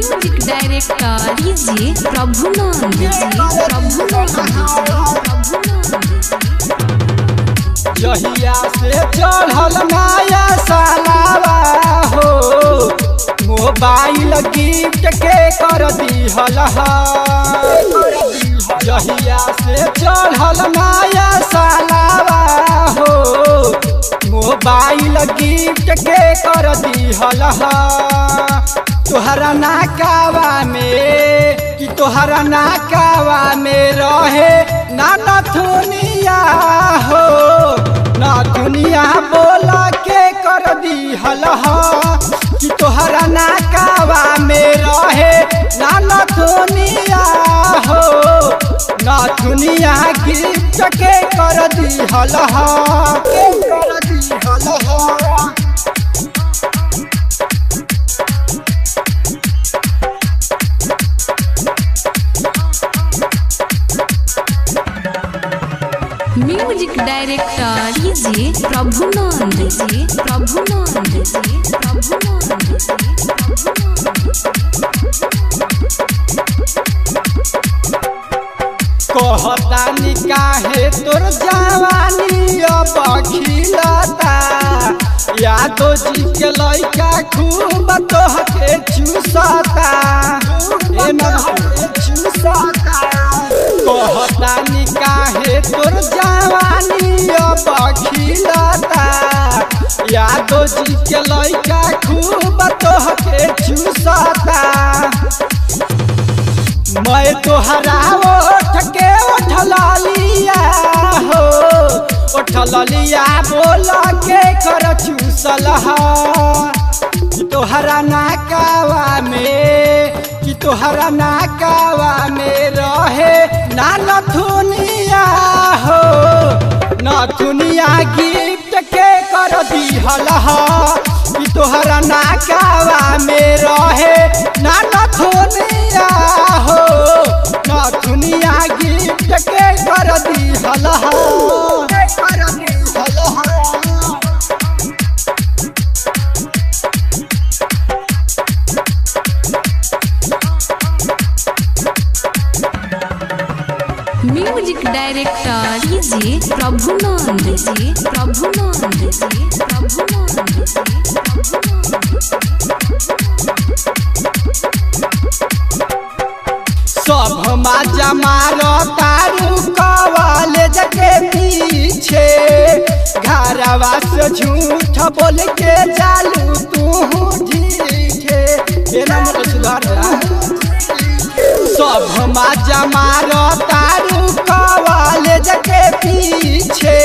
Music director DJ Prabhunand जहिया से चढ़ल नया सालावा हो मोबाइल गिफ्ट के कर दिहल जहिया से चढ़ल नया सालावा हो मोबाइल गिफ्ट के कर दिहल तोहरा नाकावा में कि तोहरा नाकावा में रहे ना नथुनिया हो ना दुनिया बोला के कर दिहल कि तोहरा नाकावा में रहे ना नथुनिया हो ना दुनिया गिफ्ट के कर दिहल म्यूजिक डायरेक्टर डीजे प्रभुनंद कहता निकाहे तोर जवानी अब खिलता यादो जी के लइका खूब तोहके चूसता कहता निकाहे तोर जवानी अब खिलता यादो जी के लइका खूब तोहके चूसता मैं तोहरा ओठ के उठलिया हो उठलिया बोल के कर चूसल तोहरा नाकावा में कि तोहरा नाकावा में रहे ना नथुनिया हो नथुनिया गिफ्ट के कर दिहल कि तोहरा नाकावा में रहे ना नथुनिया हो नथुनिया गिफ्ट के कर दिहल म्यूजिक डायरेक्टर डीजे प्रभुनंद सब माजा मारो तारू कॉलेज के पीछे घरवा से झूठ बोल के चालू तू ठीके सब माजा मारो तारू कॉलेज के पीछे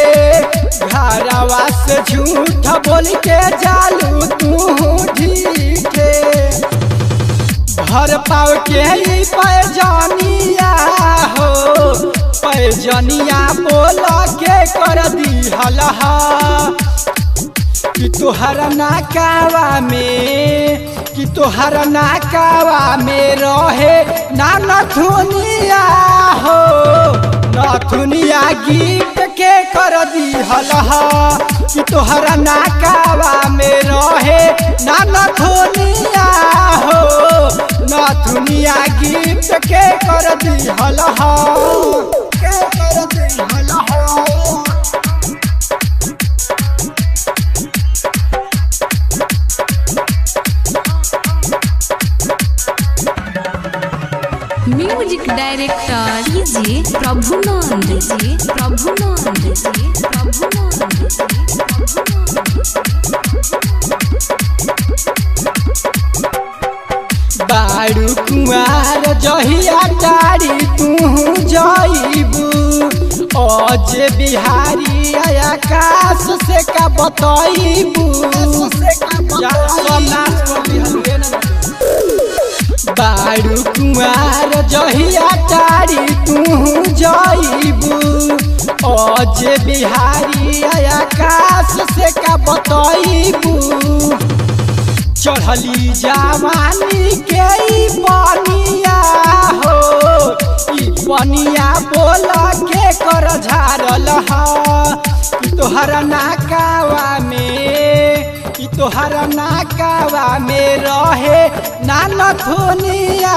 घरवा से झूठ बोल के चालू तू ठीके भर पाव के ही पैजनिया हो पैजनिया बोल के कर दिहल कि तोहरा नाकावा में कि तोहरा नाकावा में रहे ना नथुनिया हो नथुनिया गिफ्ट के कर दिहल कि तोहरा नाकावा में रहे ना नथुनिया हो नथुनिया गिफ्ट के कर दिहल म्यूजिक डायरेक्टर डीजे प्रभुनंद बारू कुआर जहिया टारी तू जाइबू आज बिहारी आकाश से का बताइबू बारू कुआर जहिया टारी तू जाइबू आज बिहारी आकाश से का बताइबू चढ़ली जवानी के पनिया हो पनिया बोल के कर झारल तोहरा नाकावा में तोहरा नाकावा में रहे ना नथुनिया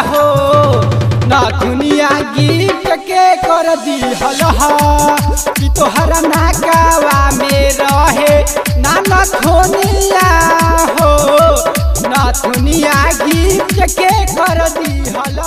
हो नथुनिया गिफ्ट के कर दिहल कि तोहरा नाकावा में रहे ना नथुनिया हो नथुनिया गिफ्ट के कर दिहल।